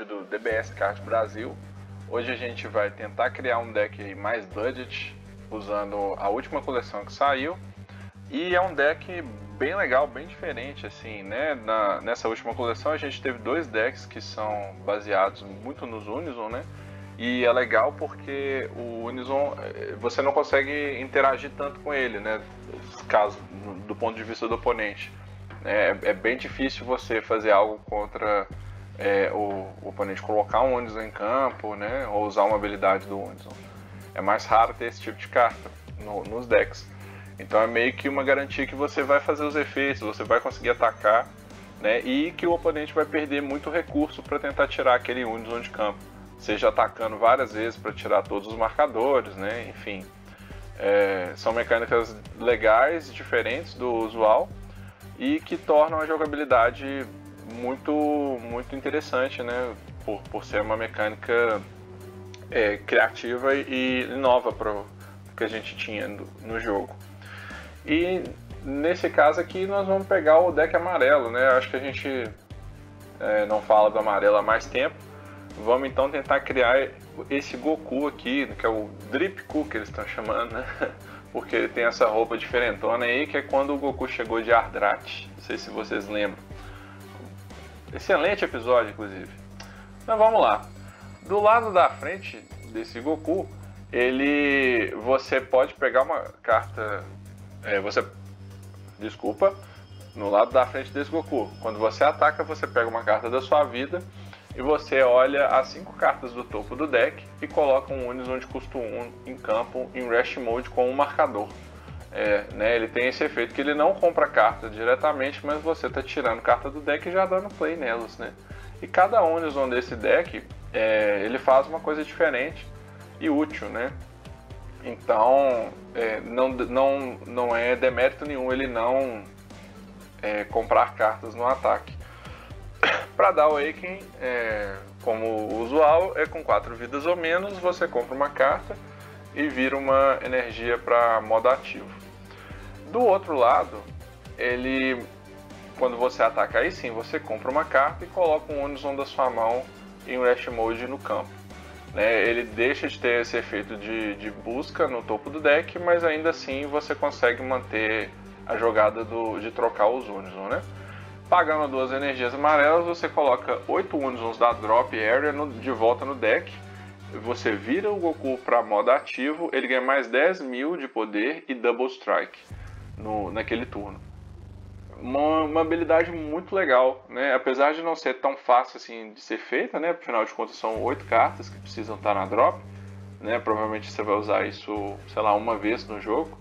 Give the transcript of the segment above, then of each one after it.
vídeo do DBS Card Brasil. Hoje a gente vai tentar criar um deck aí mais budget, usando a última coleção que saiu. E é um deck bem legal, bem diferente, assim, né? Nessa última coleção a gente teve dois decks que são baseados muito nos Unison, né? E é legal porque o Unison, você não consegue interagir tanto com ele, né? Caso, do ponto de vista do oponente. É bem difícil você fazer algo contra o oponente colocar um Unison em campo, né? Ou usar uma habilidade do Unison. É mais raro ter esse tipo de carta nos decks. Então é meio que uma garantia que você vai fazer os efeitos, você vai conseguir atacar, né? E que o oponente vai perder muito recurso para tentar tirar aquele Unison de campo. Seja atacando várias vezes para tirar todos os marcadores, né? Enfim, são mecânicas legais, diferentes do usual e que tornam a jogabilidade muito interessante, né? Por ser uma mecânica criativa e nova para o que a gente tinha no jogo. E nesse caso aqui nós vamos pegar o deck amarelo, né? Acho que a gente não fala do amarelo há mais tempo. Vamos então tentar criar esse Goku aqui, que é o Dripku que eles estão chamando, né? Porque ele tem essa roupa diferentona aí, que é quando o Goku chegou de Ardrat. Não sei se vocês lembram. Excelente episódio, inclusive. Então vamos lá. Do lado da frente desse Goku, você pode pegar uma carta... No lado da frente desse Goku, quando você ataca, você pega uma carta da sua vida e você olha as 5 cartas do topo do deck e coloca um Unison de custo 1 em campo em Rush Mode com um marcador. Ele tem esse efeito que ele não compra carta diretamente, mas você está tirando carta do deck e já dando play nelas, né? E cada Unison desse deck, ele faz uma coisa diferente e útil, né? Então, não é demérito nenhum ele não comprar cartas no ataque. Para dar o Awakening, como usual, com 4 vidas ou menos, você compra uma carta e vira uma energia para modo ativo. Do outro lado, quando você ataca, aí sim, você compra uma carta e coloca um Unison da sua mão em Rush Mode no campo. Ele deixa de ter esse efeito de busca no topo do deck, mas ainda assim você consegue manter a jogada de trocar os Unison, né? Pagando 2 energias amarelas, você coloca 8 Unisons da Drop Area de volta no deck. Você vira o Goku para modo ativo, ele ganha mais 10.000 de poder e Double Strike naquele turno. Uma habilidade muito legal, né? Apesar de não ser tão fácil assim de ser feita, né? Afinal de contas são 8 cartas que precisam estar na drop, né? Provavelmente você vai usar isso, sei lá, uma vez no jogo.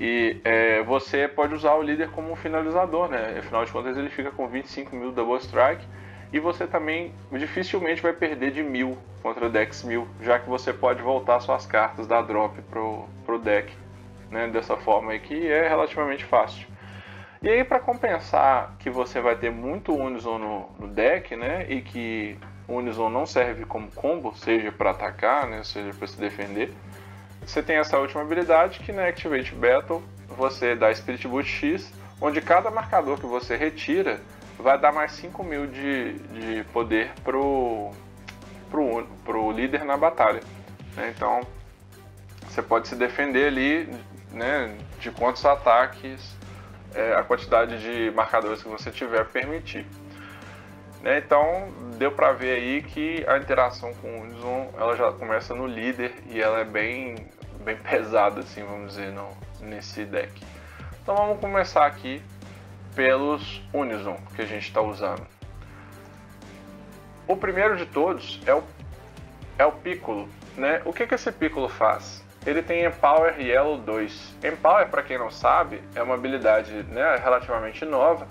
E você pode usar o líder como um finalizador, né? Afinal de contas ele fica com 25.000 Double Strike. E você também dificilmente vai perder de 1.000 contra decks 1.000, já que você pode voltar suas cartas da drop pro deck, né? Dessa forma aí que é relativamente fácil. E aí, para compensar que você vai ter muito Unison no deck, né, e que o Unison não serve como combo, seja para atacar, né, seja para se defender, você tem essa última habilidade que na Activate Battle você dá Spirit Boost X, onde cada marcador que você retira vai dar mais 5.000 de poder pro líder na batalha, né? Então você pode se defender ali, né, de quantos ataques a quantidade de marcadores que você tiver permitir. Então deu para ver aí que a interação com o Unison ela já começa no líder e ela é bem pesada, assim, vamos dizer, nesse deck. Então vamos começar aqui pelos Unison que a gente está usando. O primeiro de todos é o Piccolo, né? O que esse Piccolo faz? Ele tem Empower Yellow 2. Empower, para quem não sabe, é uma habilidade, né, relativamente nova.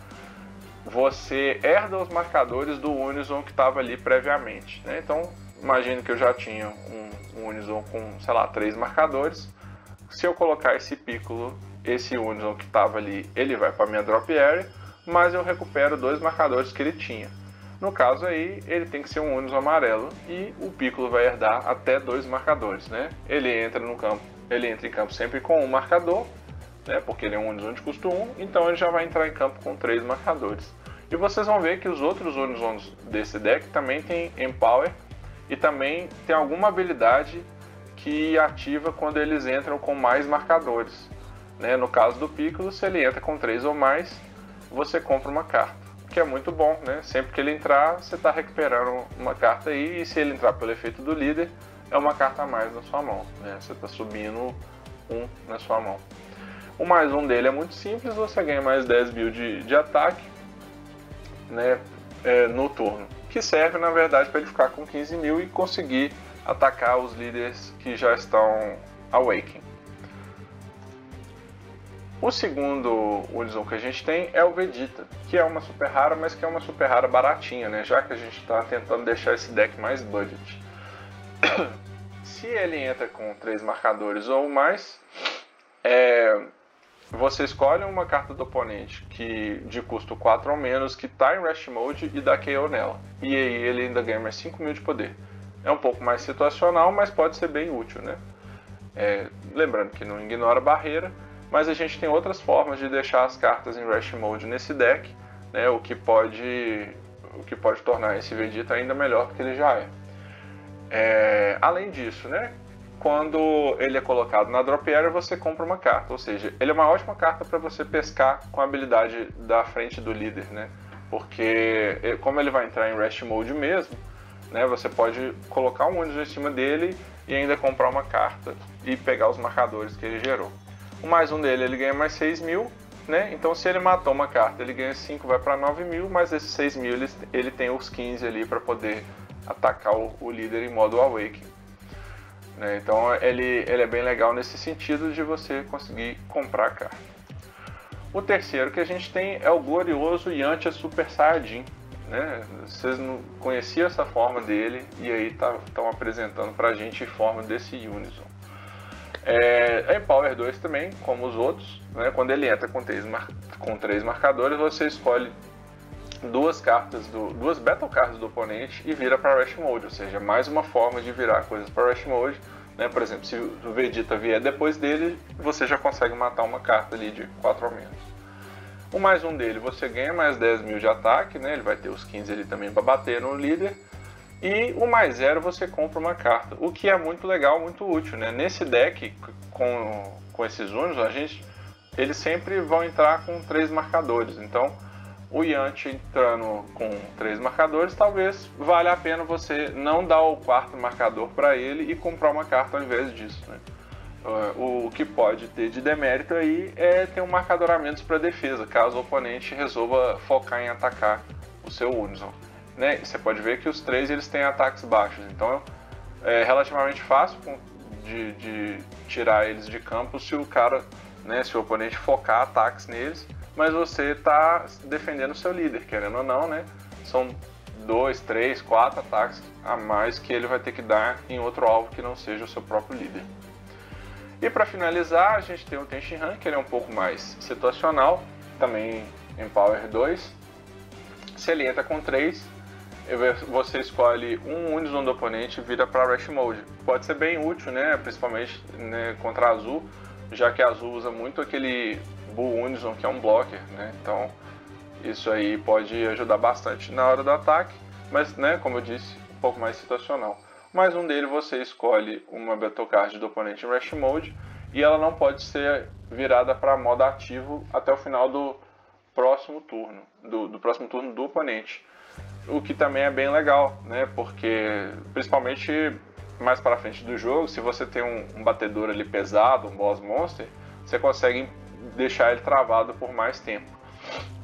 Você herda os marcadores do Unison que estava ali previamente, né? Então, imagine que eu já tinha um Unison com, sei lá, 3 marcadores. Se eu colocar esse Piccolo, esse Unison que estava ali, ele vai para minha Drop Area, mas eu recupero 2 marcadores que ele tinha. No caso aí, ele tem que ser um Unison amarelo e o Piccolo vai herdar até 2 marcadores, né? Ele entra em campo sempre com um marcador, né? Porque ele é um Unison de custo 1, então ele já vai entrar em campo com 3 marcadores. E vocês vão ver que os outros Unizons desse deck também tem Empower e também tem alguma habilidade que ativa quando eles entram com mais marcadores. Né? No caso do Piccolo, se ele entra com 3 ou mais, você compra uma carta, que é muito bom, né? Sempre que ele entrar, você está recuperando uma carta aí, e se ele entrar pelo efeito do líder, é uma carta a mais na sua mão, né? Você está subindo um na sua mão. O mais um dele é muito simples, você ganha mais 10 mil de ataque, né? No turno, que serve na verdade para ele ficar com 15 mil e conseguir atacar os líderes que já estão Awaken. O segundo Unison que a gente tem é o Vegeta, que é uma super rara, mas que é uma super rara baratinha, né? Já que a gente está tentando deixar esse deck mais budget. Se ele entra com 3 marcadores ou mais, você escolhe uma carta do oponente de custo 4 ou menos, que está em Rush Mode e dá KO nela. E aí ele ainda ganha mais 5 mil de poder. É um pouco mais situacional, mas pode ser bem útil, né? Lembrando que não ignora a barreira, mas a gente tem outras formas de deixar as cartas em Rush Mode nesse deck, né? O que pode tornar esse Vegeta ainda melhor do que ele já é. Além disso, né? Quando ele é colocado na Drop Area, você compra uma carta, ou seja, ele é uma ótima carta para você pescar com a habilidade da frente do líder, né? Porque como ele vai entrar em Rush Mode mesmo, né? Você pode colocar um Unison em cima dele e ainda comprar uma carta e pegar os marcadores que ele gerou. O mais um dele, ele ganha mais 6 mil, né? Então se ele matou uma carta, ele ganha 5, vai para 9 mil, mas esses 6 mil ele tem os 15 ali para poder atacar o líder em modo Awaken. Né? Então ele é bem legal nesse sentido de você conseguir comprar a carta. O terceiro que a gente tem é o glorioso Yantia Super Saiyajin. Né? Vocês não conheciam essa forma dele e aí estão apresentando pra gente em forma desse Unison. Em Power 2 também, como os outros, né? Quando ele entra com 3 marcadores, você escolhe duas Battle Cards do oponente e vira para Rush Mode, ou seja, mais uma forma de virar coisas para Rush Mode. Né? Por exemplo, se o Vegeta vier depois dele, você já consegue matar uma carta ali de 4 ou menos. O mais um dele, você ganha mais 10 mil de ataque, né? Ele vai ter os 15 ali também para bater no líder. E o mais 0 você compra uma carta, o que é muito legal, muito útil, né? Nesse deck, com esses Unisons, eles sempre vão entrar com 3 marcadores. Então, o Yantia entrando com 3 marcadores, talvez valha a pena você não dar o 4º marcador para ele e comprar uma carta ao invés disso, né? O que pode ter de demérito aí é ter um marcador a menos para defesa, caso o oponente resolva focar em atacar o seu Unison. Né? Você pode ver que os 3 eles têm ataques baixos, então é relativamente fácil de tirar eles de campo se o cara, né, se o oponente focar ataques neles, mas você está defendendo o seu líder, querendo ou não, né? São 2, 3, 4 ataques a mais que ele vai ter que dar em outro alvo que não seja o seu próprio líder. E para finalizar, a gente tem o Tenshinhan, que ele é um pouco mais situacional, também em Power 2. Se ele entra com 3, você escolhe um Unison do oponente e vira para Rush Mode. Pode ser bem útil, né? Principalmente, né, contra a Azul, já que a Azul usa muito aquele Bull Unison, que é um blocker, né? Então isso aí pode ajudar bastante na hora do ataque, mas, né, como eu disse, um pouco mais situacional. Mais um dele você escolhe uma Battle Card do oponente em Rush Mode e ela não pode ser virada para modo ativo até o final do próximo turno, do próximo turno do oponente. O que também é bem legal, né? Porque principalmente mais para frente do jogo, se você tem um batedor ali pesado, um boss monster, você consegue deixar ele travado por mais tempo,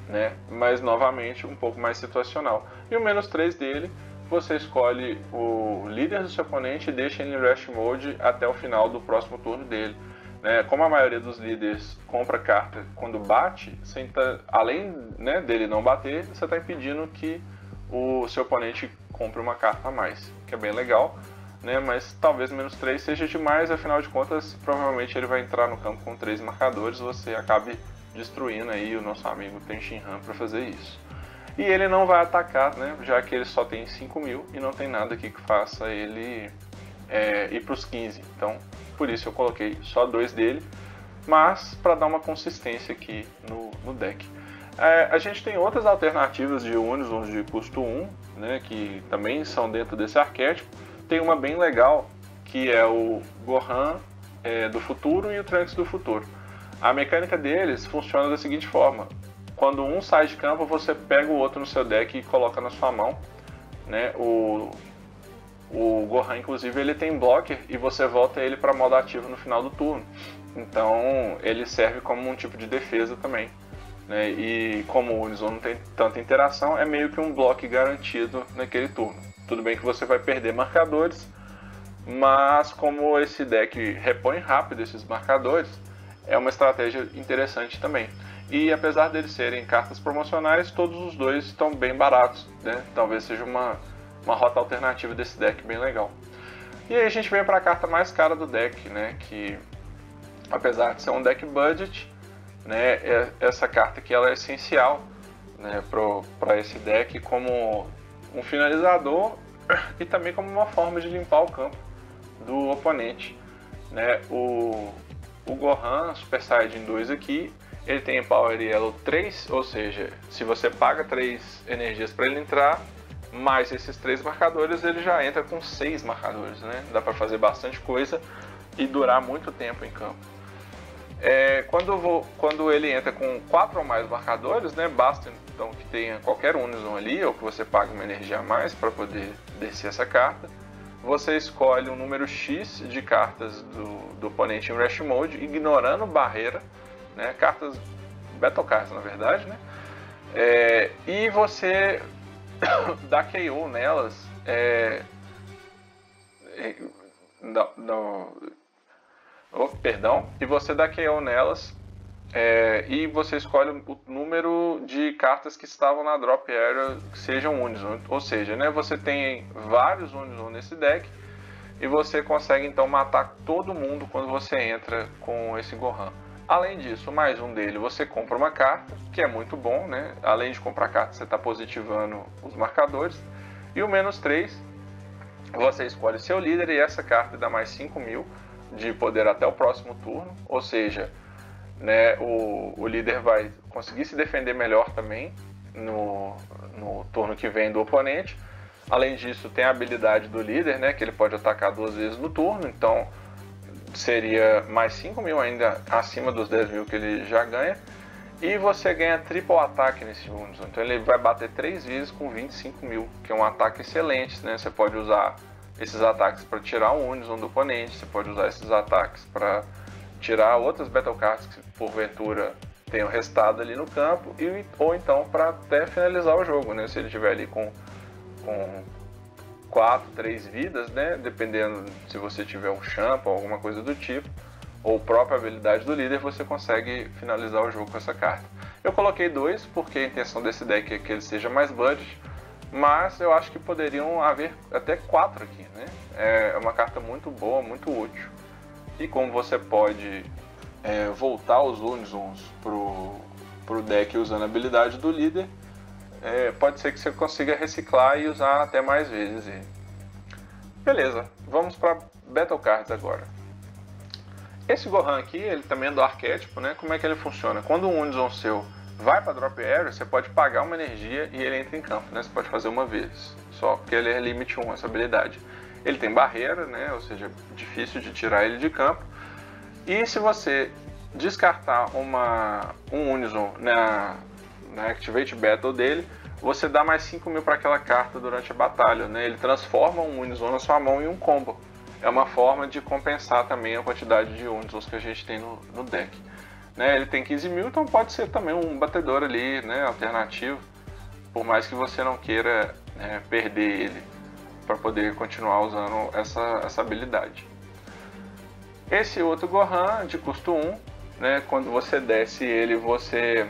né? Mas novamente um pouco mais situacional. E o -3 dele, você escolhe o líder do seu oponente e deixa ele em Rush Mode até o final do próximo turno dele. Como a maioria dos líderes compra carta quando bate, além, né, dele não bater, você está impedindo que o seu oponente compre uma carta a mais, que é bem legal, né? Mas talvez -3 seja demais, afinal de contas, provavelmente ele vai entrar no campo com 3 marcadores, você acabe destruindo aí o nosso amigo Tenshinhan para fazer isso. E ele não vai atacar, né? Já que ele só tem 5 mil e não tem nada aqui que faça ele ir para os 15, então por isso eu coloquei só 2 dele, mas para dar uma consistência aqui no deck. A gente tem outras alternativas de Unizons de custo 1, né, que também são dentro desse arquétipo. Tem uma bem legal, que é o Gohan do futuro e o Trunks do futuro. A mecânica deles funciona da seguinte forma: quando um sai de campo, você pega o outro no seu deck e coloca na sua mão, né? O Gohan, inclusive, ele tem blocker e você volta ele para modo ativo no final do turno. Então, ele serve como um tipo de defesa também, né? E como o Unison não tem tanta interação, é meio que um bloco garantido naquele turno. Tudo bem que você vai perder marcadores, mas como esse deck repõe rápido esses marcadores, é uma estratégia interessante também. E apesar deles serem cartas promocionais, todos os dois estão bem baratos, né? Talvez seja uma rota alternativa desse deck bem legal. E aí a gente vem para a carta mais cara do deck, né? Que apesar de ser um deck budget, né? Essa carta aqui ela é essencial, né? Para esse deck como um finalizador e também como uma forma de limpar o campo do oponente, né? O Gohan Super Saiyajin 2 aqui, ele tem Power Yellow 3, ou seja, se você paga 3 energias para ele entrar, mais esses 3 marcadores, ele já entra com 6 marcadores, né? Dá para fazer bastante coisa e durar muito tempo em campo. Quando ele entra com 4 ou mais marcadores, né? Basta então que tenha qualquer Unison ali, ou que você pague uma energia a mais para poder descer essa carta. Você escolhe um número X de cartas do oponente em Rush Mode, ignorando barreira, né? Cartas Battle Cards, na verdade, né? E você dá KO nelas. Perdão. E você dá KO nelas. E você escolhe o número de cartas que estavam na Drop Area que sejam Unison. Ou seja, né, você tem vários Unison nesse deck e você consegue então matar todo mundo quando você entra com esse Gohan. Além disso, mais um dele, você compra uma carta, que é muito bom, né? Além de comprar carta, você está positivando os marcadores. E o menos 3, você escolhe seu líder e essa carta dá mais 5.000 de poder até o próximo turno. Ou seja, né, o líder vai conseguir se defender melhor também no turno que vem do oponente. Além disso, tem a habilidade do líder, né, que ele pode atacar 2 vezes no turno, então seria mais 5.000 ainda acima dos 10.000 que ele já ganha. E você ganha triple ataque nesse Unison, então ele vai bater 3 vezes com 25.000, que é um ataque excelente, né? Você pode usar esses ataques para tirar o Unison do oponente, você pode usar esses ataques para tirar outras Battle Cards que porventura tenham restado ali no campo, ou então para até finalizar o jogo, né? Se ele estiver ali com 4, 3 vidas, né? Dependendo se você tiver um champ ou alguma coisa do tipo, ou própria habilidade do líder, você consegue finalizar o jogo com essa carta. Eu coloquei 2 porque a intenção desse deck é que ele seja mais budget, mas eu acho que poderiam haver até 4 aqui, né? É uma carta muito boa, muito útil. E como você pode voltar os Unisons pro deck usando a habilidade do líder, pode ser que você consiga reciclar e usar até mais vezes ele. Beleza, vamos para Battle Cards agora. Esse Gohan aqui, ele também é do arquétipo, né? Como é que ele funciona? Quando um Unison seu vai para Drop Area, você pode pagar uma energia e ele entra em campo, né? Você pode fazer uma vez, só porque ele é limite 1, essa habilidade. Ele tem barreira, né? Ou seja, difícil de tirar ele de campo. E se você descartar um Unison na Activate Battle dele, você dá mais 5.000 para aquela carta durante a batalha, né? Ele transforma um Unison na sua mão em um combo. É uma forma de compensar também a quantidade de Unisons que a gente tem no deck. Né? Ele tem 15.000, então pode ser também um batedor ali, né, alternativo, por mais que você não queira perder ele para poder continuar usando essa habilidade. Esse outro Gohan de custo 1, né, quando você desce ele, você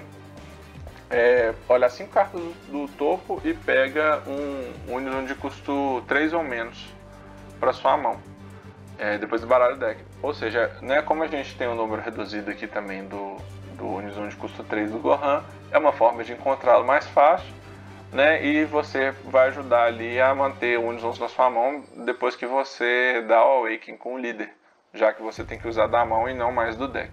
olha 5 cartas do topo e pega um Unison de custo 3 ou menos para sua mão. Depois do baralho deck. Ou seja, né, como a gente tem um número reduzido aqui também do Unison de custo 3 do Gohan, é uma forma de encontrá-lo mais fácil, né, e você vai ajudar ali a manter Unisons na sua mão depois que você dá o Awakening com o líder, já que você tem que usar da mão e não mais do deck.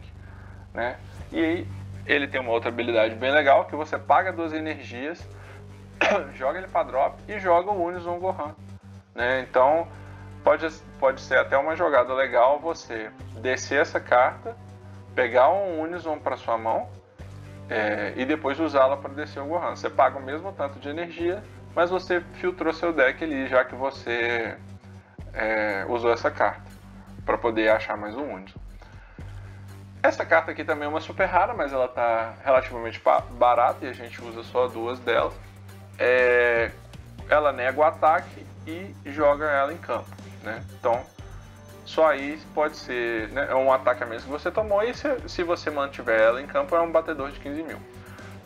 Né? E aí, Ele tem uma outra habilidade bem legal, que você paga 2 energias, joga ele para drop e joga o Unison Gohan, né? Então pode ser até uma jogada legal você descer essa carta, pegar um Unison para sua mão e depois usá-la para descer o Gohan. Você paga o mesmo tanto de energia, mas você filtrou seu deck ali, já que você usou essa carta para poder achar mais um Unison. Essa carta aqui também é uma super rara, mas ela está relativamente barata e a gente usa só 2 dela. Ela nega o ataque e joga ela em campo, né? Então, só aí pode ser, né, é um ataque a menos que você tomou, e se você mantiver ela em campo é um batedor de 15 mil.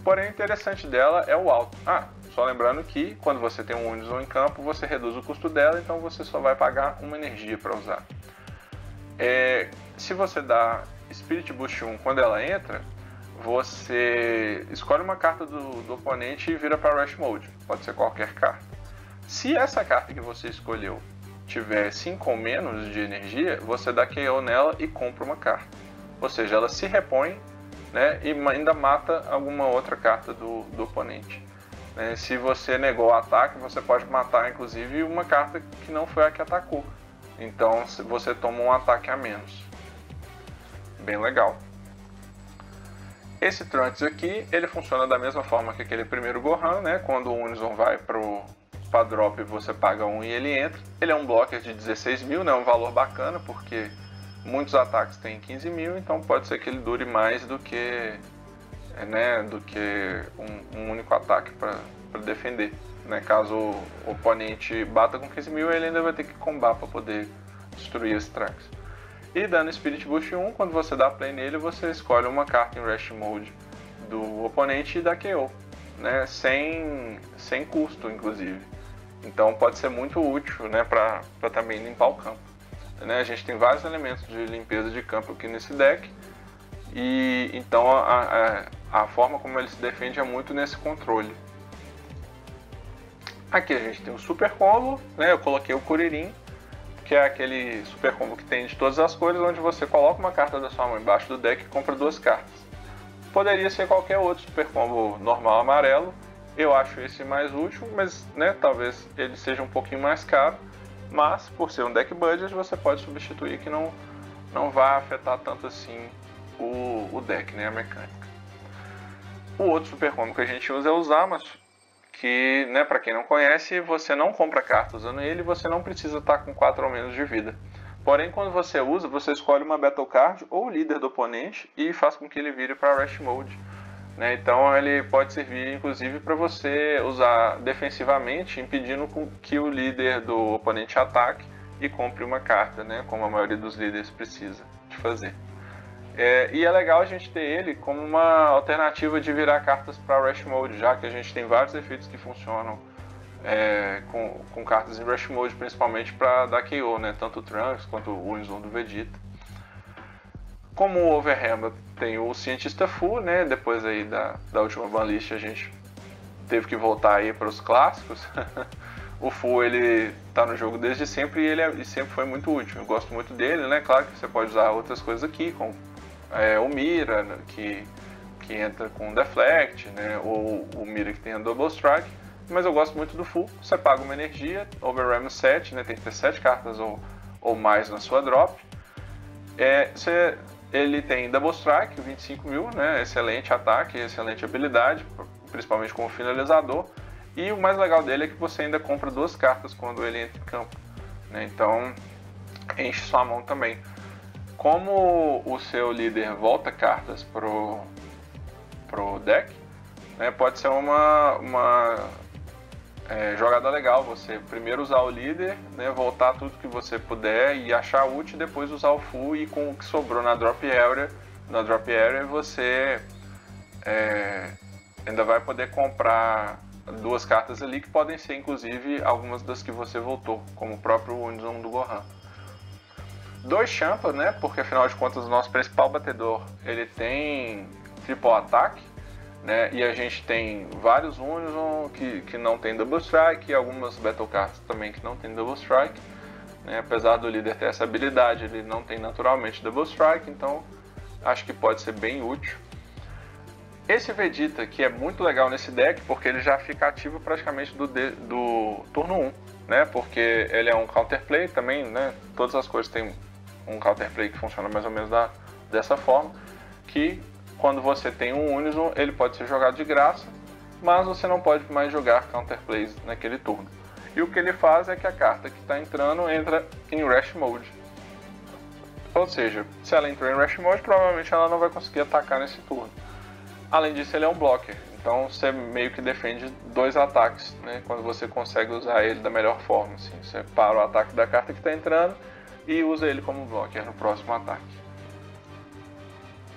Porém, o interessante dela é o alto. Só lembrando que quando você tem um Unison em campo, você reduz o custo dela, então você só vai pagar uma energia para usar. Se você dá Spirit Boost 1 quando ela entra, você escolhe uma carta do oponente e vira para Rush Mode. Pode ser qualquer carta. Se essa carta que você escolheu tiver 5 ou menos de energia, você dá KO nela e compra uma carta. Ou seja, ela se repõe, né, e ainda mata alguma outra carta do oponente. Se você negou o ataque, você pode matar inclusive uma carta que não foi a que atacou. Então você toma um ataque a menos. Bem legal. Esse Trunks aqui, ele funciona da mesma forma que aquele primeiro Gohan, né? Quando o Unison vai para drop, você paga 1 e ele entra. Ele é um blocker de 16 mil, né? Um valor bacana, porque muitos ataques têm 15 mil, então pode ser que ele dure mais do que, um único ataque para defender. Né? Caso o oponente bata com 15 mil, ele ainda vai ter que combar para poder destruir esse Trunks. E dando Spirit Boost 1, quando você dá play nele, você escolhe uma carta em Rush Mode do oponente e dá KO, né? Sem custo, inclusive. Então pode ser muito útil, né, para também limpar o campo. Né? A gente tem vários elementos de limpeza de campo aqui nesse deck, e então a forma como ele se defende é muito nesse controle. Aqui a gente tem o Super Combo, né? Eu coloquei o Kuririn, que é aquele super combo que tem de todas as cores, onde você coloca uma carta da sua mão embaixo do deck e compra 2 cartas. Poderia ser qualquer outro super combo normal amarelo, eu acho esse mais útil, mas, né, talvez ele seja um pouquinho mais caro, mas por ser um deck budget você pode substituir, que não vai afetar tanto assim o deck, né, a mecânica. O outro super combo que a gente usa é o Zamasu, que, né, para quem não conhece, você não compra carta usando ele, você não precisa estar com 4 ou menos de vida. Porém, quando você usa, você escolhe uma Battle Card ou o líder do oponente e faz com que ele vire para Rush Mode. Né? Então ele pode servir inclusive para você usar defensivamente, impedindo que o líder do oponente ataque e compre uma carta, né? Como a maioria dos líderes precisa de fazer. E é legal a gente ter ele como uma alternativa de virar cartas para Rush Mode, já que a gente tem vários efeitos que funcionam com cartas em Rush Mode, principalmente para dar KO, né? Tanto o Trunks quanto o Unison do Vegeta. Como o Overhammer tem o Cientista Fu, né? Depois aí da última banlist a gente teve que voltar aí para os clássicos. O Fu, ele tá no jogo desde sempre e ele sempre foi muito útil. Eu gosto muito dele, né? Claro que você pode usar outras coisas aqui, como o Mira, né? que entra com Deflect, né? Ou o Mira que tem a Double Strike. Mas eu gosto muito do Fu. Você paga uma energia, Overhammer 7, né? Tem que ter 7 cartas ou mais na sua drop. Ele tem Double Strike, 25 mil, né? Excelente ataque, excelente habilidade, principalmente como finalizador. E o mais legal dele é que você ainda compra 2 cartas quando ele entra em campo, né? Então enche sua mão também. Como o seu líder volta cartas pro deck, né? Pode ser uma jogada legal você primeiro usar o líder, né? Voltar tudo que você puder e achar útil, depois usar o Fu, e com o que sobrou na Drop Area você ainda vai poder comprar 2 cartas ali, que podem ser inclusive algumas das que você voltou, como o próprio Unison do Gohan. 2 Champa, né? Porque afinal de contas o nosso principal batedor ele tem triple ataque, né? E a gente tem vários Unison que não tem Double Strike, e algumas Battle Cards também que não tem Double Strike, né? Apesar do líder ter essa habilidade, ele não tem naturalmente Double Strike, então acho que pode ser bem útil. Esse Vegeta, que é muito legal nesse deck, porque ele já fica ativo praticamente do turno 1, né? Porque ele é um counterplay também, né? Todas as coisas têm um counterplay que funciona mais ou menos dessa forma, que quando você tem um Unison, ele pode ser jogado de graça, mas você não pode mais jogar counterplays naquele turno. E o que ele faz é que a carta que está entrando entra em Rush Mode. Ou seja, se ela entrou em Rush Mode, provavelmente ela não vai conseguir atacar nesse turno. Além disso, ele é um blocker, então você meio que defende 2 ataques, né? Quando você consegue usar ele da melhor forma. Assim. Você para o ataque da carta que está entrando e usa ele como blocker no próximo ataque.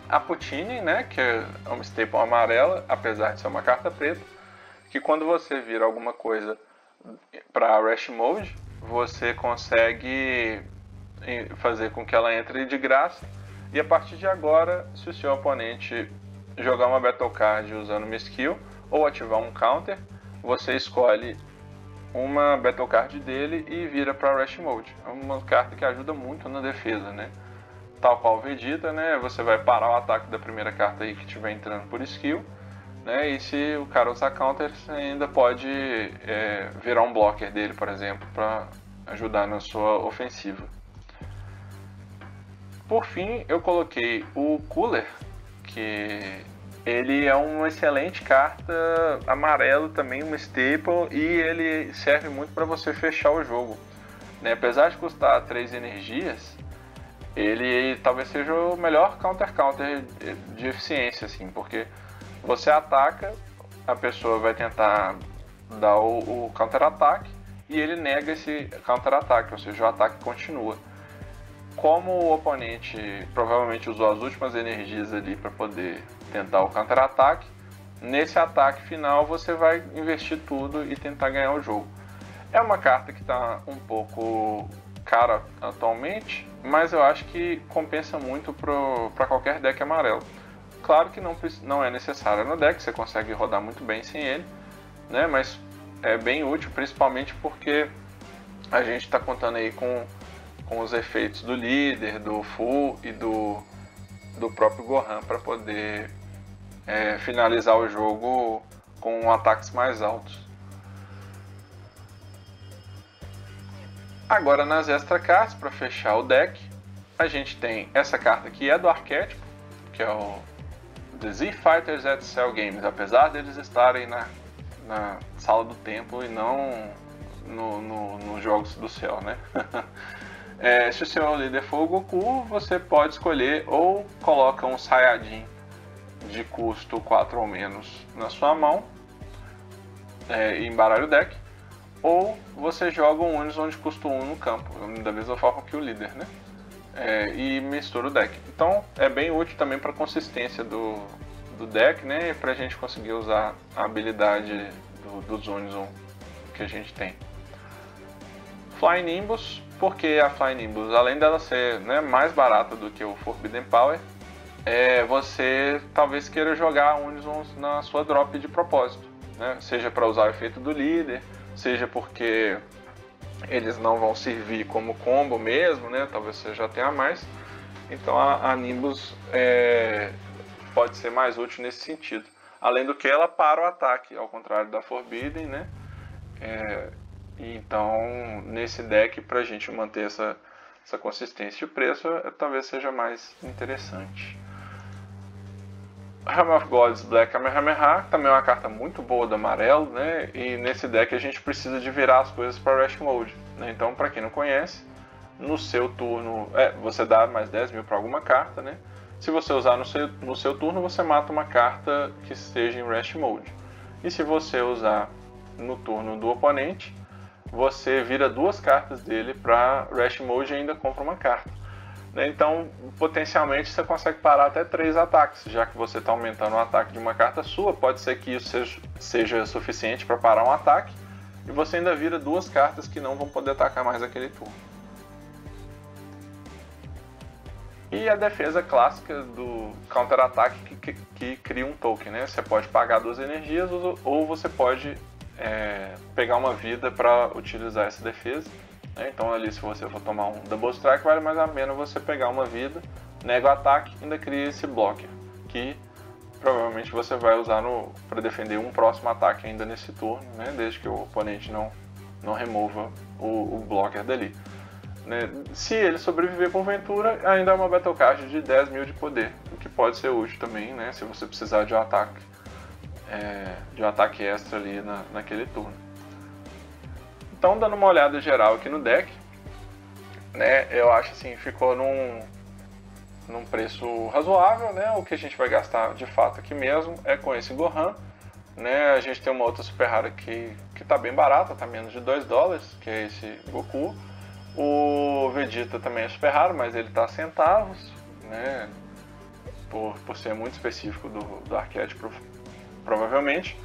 A Poutine, né, que é uma staple amarela, apesar de ser uma carta preta, que quando você vira alguma coisa para Rush Mode, você consegue fazer com que ela entre de graça, e a partir de agora, se o seu oponente jogar uma Battle Card usando uma skill ou ativar um counter, você escolhe uma Battle Card dele e vira para Rush Mode. É uma carta que ajuda muito na defesa, né? Tal qual o Vegeta, né? Você vai parar o ataque da primeira carta aí que estiver entrando por skill, né? E se o cara usar counter, você ainda pode virar um blocker dele, por exemplo, para ajudar na sua ofensiva. Por fim, eu coloquei o Cooler, que ele é uma excelente carta, amarelo também, uma staple, e ele serve muito para você fechar o jogo, né? Apesar de custar 3 energias, ele talvez seja o melhor counter de eficiência, assim, porque você ataca, a pessoa vai tentar dar o counter-ataque e ele nega esse counter-ataque, ou seja, o ataque continua. Como o oponente provavelmente usou as últimas energias ali para poder tentar o contra-ataque, nesse ataque final você vai investir tudo e tentar ganhar o jogo. É uma carta que está um pouco cara atualmente, mas eu acho que compensa muito para qualquer deck amarelo. Claro que não é necessário no deck, você consegue rodar muito bem sem ele, né? Mas é bem útil, principalmente porque a gente está contando aí com os efeitos do líder, do Fu e do próprio Gohan para poder finalizar o jogo com ataques mais altos. Agora nas extra cards, para fechar o deck, a gente tem essa carta que é do arquétipo, que é o The Z Fighters at Cell Games, apesar deles estarem na sala do templo e não nos jogos do céu, né? Se o seu líder for o Goku, você pode escolher ou coloca um Saiyajin de custo 4 ou menos na sua mão e embaralha o deck, ou você joga um Unison de custo 1 no campo, da mesma forma que o líder, né? E mistura o deck. Então é bem útil também para a consistência do deck, né? Para a gente conseguir usar a habilidade dos Unison que a gente tem. Flying Nimbus, porque a Flying Nimbus, além dela ser, né, mais barata do que o Forbidden Power, você talvez queira jogar Unisons na sua drop de propósito, né? Seja para usar o efeito do líder, seja porque eles não vão servir como combo mesmo, né? Talvez você já tenha mais. Então a Nimbus pode ser mais útil nesse sentido. Além do que ela para o ataque, ao contrário da Forbidden, né? Então, nesse deck, para a gente manter essa consistência de preço, talvez seja mais interessante. Hammer of Gods Black Kamehameha também é uma carta muito boa do amarelo, né? E nesse deck a gente precisa de virar as coisas para Rush Mode, né? Então, para quem não conhece, no seu turno, você dá mais 10 mil para alguma carta, né? Se você usar no seu turno, você mata uma carta que esteja em Rush Mode. E se você usar no turno do oponente, você vira 2 cartas dele para Rush Mode e ainda compra uma carta. Então, potencialmente, você consegue parar até 3 ataques, já que você está aumentando o ataque de uma carta sua. Pode ser que isso seja suficiente para parar um ataque, e você ainda vira 2 cartas que não vão poder atacar mais aquele turno. E a defesa clássica do counter-ataque que cria um token, né? Você pode pagar 2 energias ou você pode pegar uma vida para utilizar essa defesa. Então ali, se você for tomar um Double Strike, vale mais a pena você pegar uma vida, nega o ataque e ainda cria esse blocker, que provavelmente você vai usar para defender um próximo ataque ainda nesse turno, né? Desde que o oponente não remova o blocker dali. Né? Se ele sobreviver porventura, ainda é uma Battle Card de 10 mil de poder, o que pode ser útil também, né? Se você precisar de um ataque extra ali naquele turno. Então, dando uma olhada geral aqui no deck, né? Eu acho assim, ficou num preço razoável, né? O que a gente vai gastar de fato aqui mesmo é com esse Gohan, né? A gente tem uma outra super rara que tá bem barata, tá menos de 2 dólares, que é esse Goku. O Vegeta também é super raro, mas ele tá a centavos, né? Por ser muito específico do arquétipo, provavelmente.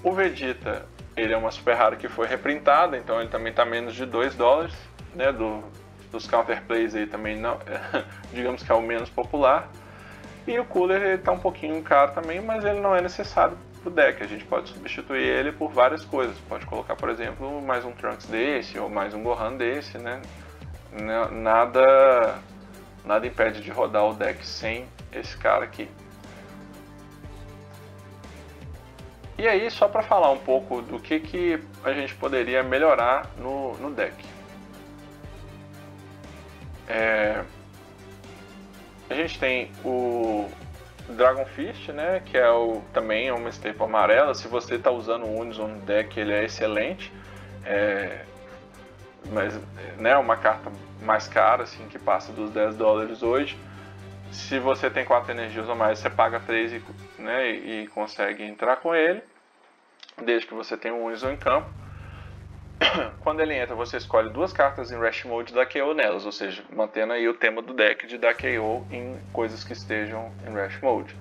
O Vegeta, ele é uma super rara que foi reprintada, então ele também tá menos de 2 dólares, né? Dos counterplays aí também não, digamos que é o menos popular. E o Cooler, ele tá um pouquinho caro também, mas ele não é necessário pro deck. A gente pode substituir ele por várias coisas. Pode colocar, por exemplo, mais um Trunks desse ou mais um Gohan desse, né? Nada impede de rodar o deck sem esse cara aqui. E aí, só para falar um pouco do que a gente poderia melhorar no deck. A gente tem o Dragon Fist, né, que também é uma staple amarela. Se você está usando o Unison no deck, ele é excelente. Mas né, uma carta mais cara, assim, que passa dos 10 dólares hoje. Se você tem 4 energias ou mais, você paga 3 né, e consegue entrar com ele, desde que você tenha um Unison em campo. Quando ele entra, você escolhe 2 cartas em Rush Mode e dá KO nelas, ou seja, mantendo aí o tema do deck de dar KO em coisas que estejam em Rush Mode.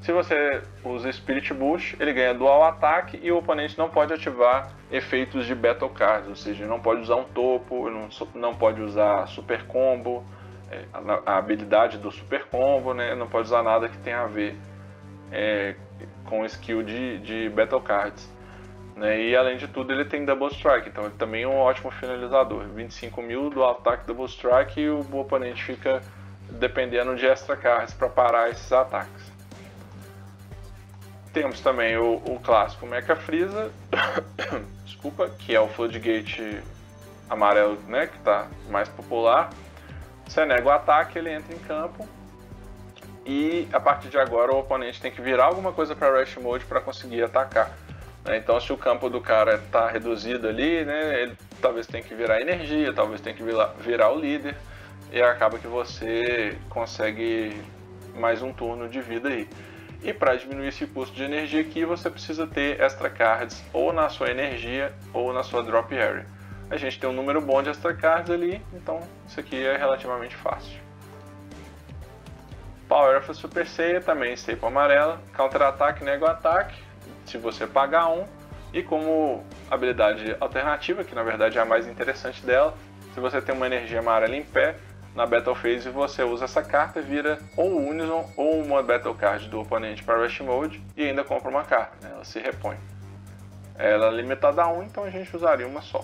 Se você usa Spirit Boost, ele ganha dual ataque e o oponente não pode ativar efeitos de Battle Cards, ou seja, não pode usar um topo, não pode usar Super Combo, a habilidade do Super Combo, né? Não pode usar nada que tenha a ver com skill de Battle Cards. Né? E além de tudo ele tem Double Strike, então ele também é um ótimo finalizador. 25 mil do ataque Double Strike e o oponente fica dependendo de extra cards para parar esses ataques. Temos também o clássico Mecha Freeza, desculpa, que é o Floodgate amarelo, né, que está mais popular. Você nega o ataque, ele entra em campo e a partir de agora o oponente tem que virar alguma coisa para Rush Mode para conseguir atacar. Então, se o campo do cara está reduzido ali, né, ele talvez tenha que virar energia, talvez tenha que virar o líder, e acaba que você consegue mais um turno de vida aí. E para diminuir esse custo de energia aqui, você precisa ter extra cards ou na sua energia ou na sua drop area. A gente tem um número bom de extra cards ali, então isso aqui é relativamente fácil. Power of Super Saiyan, também staple amarela, counter-ataque, nega o ataque, se você pagar 1, e como habilidade alternativa, que na verdade é a mais interessante dela, se você tem uma energia amarela em pé, na Battle Phase você usa essa carta, vira ou Unison ou uma Battle Card do oponente para Rush Mode e ainda compra uma carta, né? Ela se repõe. Ela é limitada a 1, então a gente usaria uma só.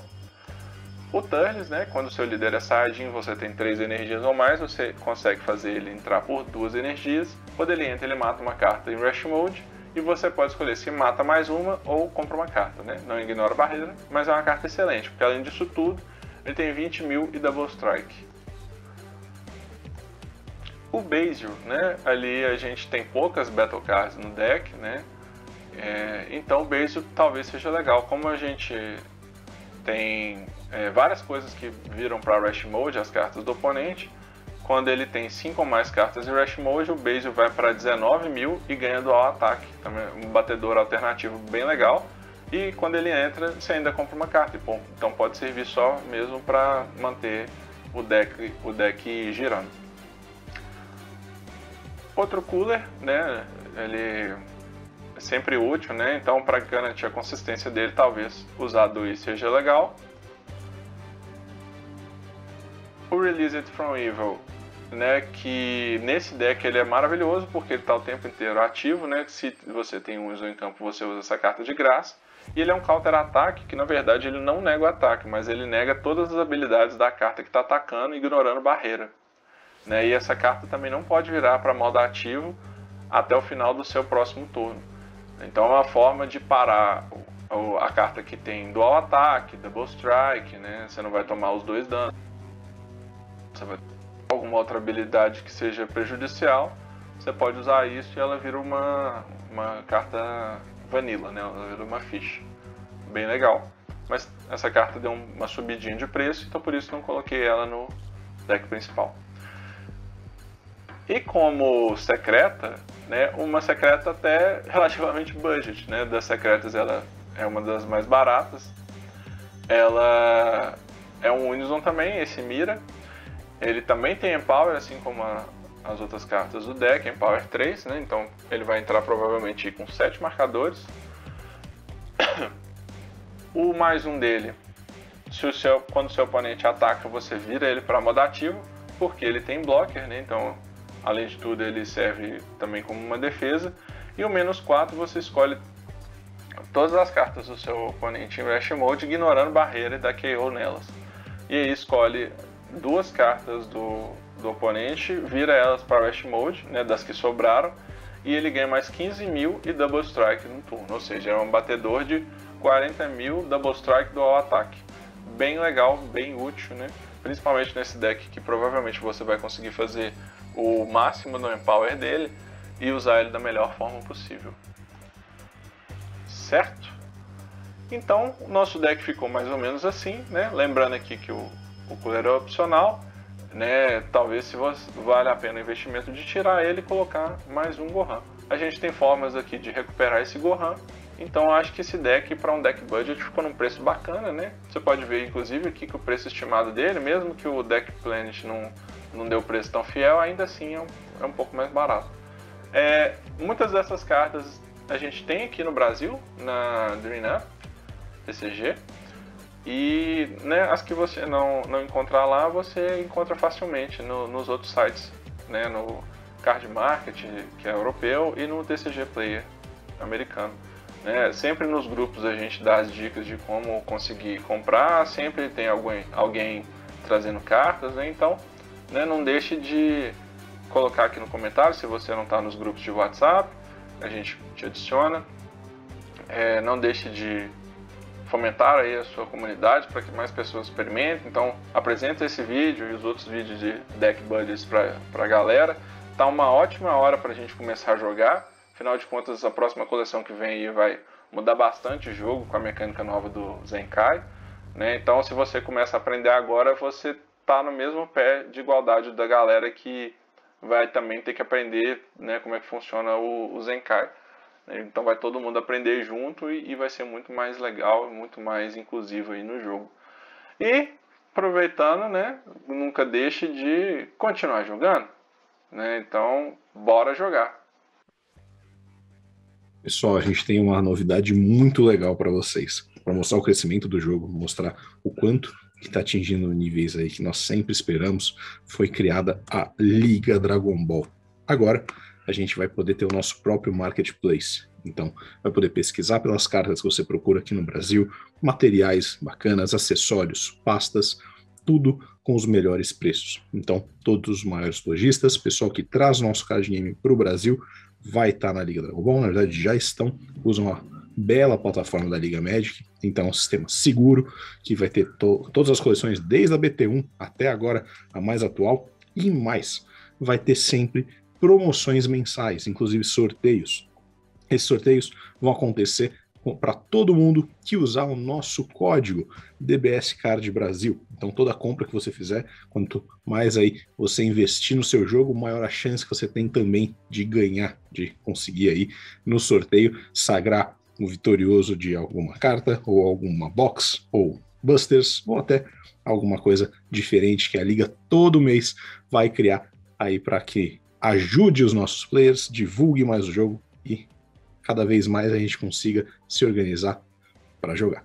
O Turles, né? Quando o seu líder é Saiyajin, você tem 3 energias ou mais, você consegue fazer ele entrar por 2 energias. Quando ele entra, ele mata uma carta em Rush Mode, e você pode escolher se mata mais uma ou compra uma carta, né? Não ignora a barreira, mas é uma carta excelente, porque além disso tudo, ele tem 20 mil e Double Strike. O Basil, né? Ali a gente tem poucas Battle Cards no deck, né? Então o Basil talvez seja legal. Como a gente tem várias coisas que viram para Rush Mode, as cartas do oponente, quando ele tem 5 ou mais cartas em Rush Mode, o Basil vai para 19 mil e ganha dual ataque. Também um batedor alternativo bem legal. E quando ele entra, você ainda compra uma carta. Então pode servir só mesmo para manter o deck girando. Outro Cooler, né? Ele é sempre útil, né? Então para garantir a consistência dele, talvez usar 2 seja legal. O Release It From Evil, né, que nesse deck ele é maravilhoso porque ele está o tempo inteiro ativo, né? Se você tem um Unison em campo, você usa essa carta de graça. E ele é um counter-ataque que na verdade ele não nega o ataque, mas ele nega todas as habilidades da carta que está atacando, ignorando barreira. Né? E essa carta também não pode virar para modo ativo até o final do seu próximo turno. Então é uma forma de parar a carta que tem dual ataque, double strike, né? Você não vai tomar os 2 danos. Você vai ter alguma outra habilidade que seja prejudicial, você pode usar isso e ela vira uma carta vanilla, né? Ela vira uma ficha. Bem legal. Mas essa carta deu uma subidinha de preço, então por isso não coloquei ela no deck principal. E como secreta, né, uma secreta até relativamente budget, né, das secretas ela é uma das mais baratas. Ela é um Unison também, esse Mira. Ele também tem Empower, assim como as outras cartas do deck, Empower 3, né, então ele vai entrar provavelmente com 7 marcadores. O mais um dele, quando o seu oponente ataca, você vira ele para modo ativo, porque ele tem blocker, né, então além de tudo, ele serve também como uma defesa. E o -4, você escolhe todas as cartas do seu oponente em Rush Mode, ignorando barreira e dá KO nelas. E aí escolhe 2 cartas do oponente, vira elas para Rush Mode, né, das que sobraram, e ele ganha mais 15.000 e Double Strike no turno. Ou seja, é um batedor de 40.000 Double Strike dual ataque. Bem legal, bem útil, né? Principalmente nesse deck que provavelmente você vai conseguir fazer o máximo no Empower dele e usar ele da melhor forma possível. Certo? Então, o nosso deck ficou mais ou menos assim, né? Lembrando aqui que o cooler é opcional, né? Talvez se vale a pena o investimento de tirar ele e colocar mais um Gohan. A gente tem formas aqui de recuperar esse Gohan, então acho que esse deck para um deck budget ficou num preço bacana, né? Você pode ver inclusive aqui que o preço estimado dele, mesmo que o Deck Planet não deu preço tão fiel, ainda assim é um pouco mais barato. Muitas dessas cartas a gente tem aqui no Brasil, na Dream Up, TCG, e né, as que você não encontrar lá, você encontra facilmente nos outros sites, né, no Card Market, que é europeu, e no TCG Player americano. Né? Sempre nos grupos a gente dá as dicas de como conseguir comprar, sempre tem alguém trazendo cartas, né? Então né, não deixe de colocar aqui no comentário se você não está nos grupos de WhatsApp, a gente te adiciona. Não deixe de fomentar aí a sua comunidade para que mais pessoas experimentem. Então apresenta esse vídeo e os outros vídeos de Deck Buddies para a galera. Tá uma ótima hora para a gente começar a jogar. Afinal de contas, a próxima coleção que vem aí vai mudar bastante o jogo com a mecânica nova do Zenkai, né? Então, se você começa a aprender agora, você tá no mesmo pé de igualdade da galera que vai também ter que aprender, né, como é que funciona o Zenkai. Então, vai todo mundo aprender junto e vai ser muito mais legal, muito mais inclusivo aí no jogo. E, aproveitando, né, nunca deixe de continuar jogando, né? Então, bora jogar! Pessoal, a gente tem uma novidade muito legal para vocês, para mostrar o crescimento do jogo, mostrar o quanto que está atingindo níveis aí que nós sempre esperamos. Foi criada a Liga Dragon Ball. Agora, a gente vai poder ter o nosso próprio marketplace. Então, vai poder pesquisar pelas cartas que você procura aqui no Brasil, materiais bacanas, acessórios, pastas, tudo com os melhores preços. Então, todos os maiores lojistas, pessoal que traz nosso card game para o Brasil, vai estar na Liga Dragon Ball, na verdade já estão, usam a bela plataforma da Liga Magic, então é um sistema seguro, que vai ter todas as coleções, desde a BT1 até agora, a mais atual, e mais, vai ter sempre promoções mensais, inclusive sorteios. Esses sorteios vão acontecer para todo mundo que usar o nosso código DBS Card Brasil. Então toda compra que você fizer, quanto mais aí você investir no seu jogo, maior a chance que você tem também de ganhar, de conseguir aí no sorteio sagrar o vitorioso de alguma carta, ou alguma box, ou busters, ou até alguma coisa diferente que a Liga todo mês vai criar aí para que ajude os nossos players, divulgue mais o jogo e cada vez mais a gente consiga se organizar para jogar.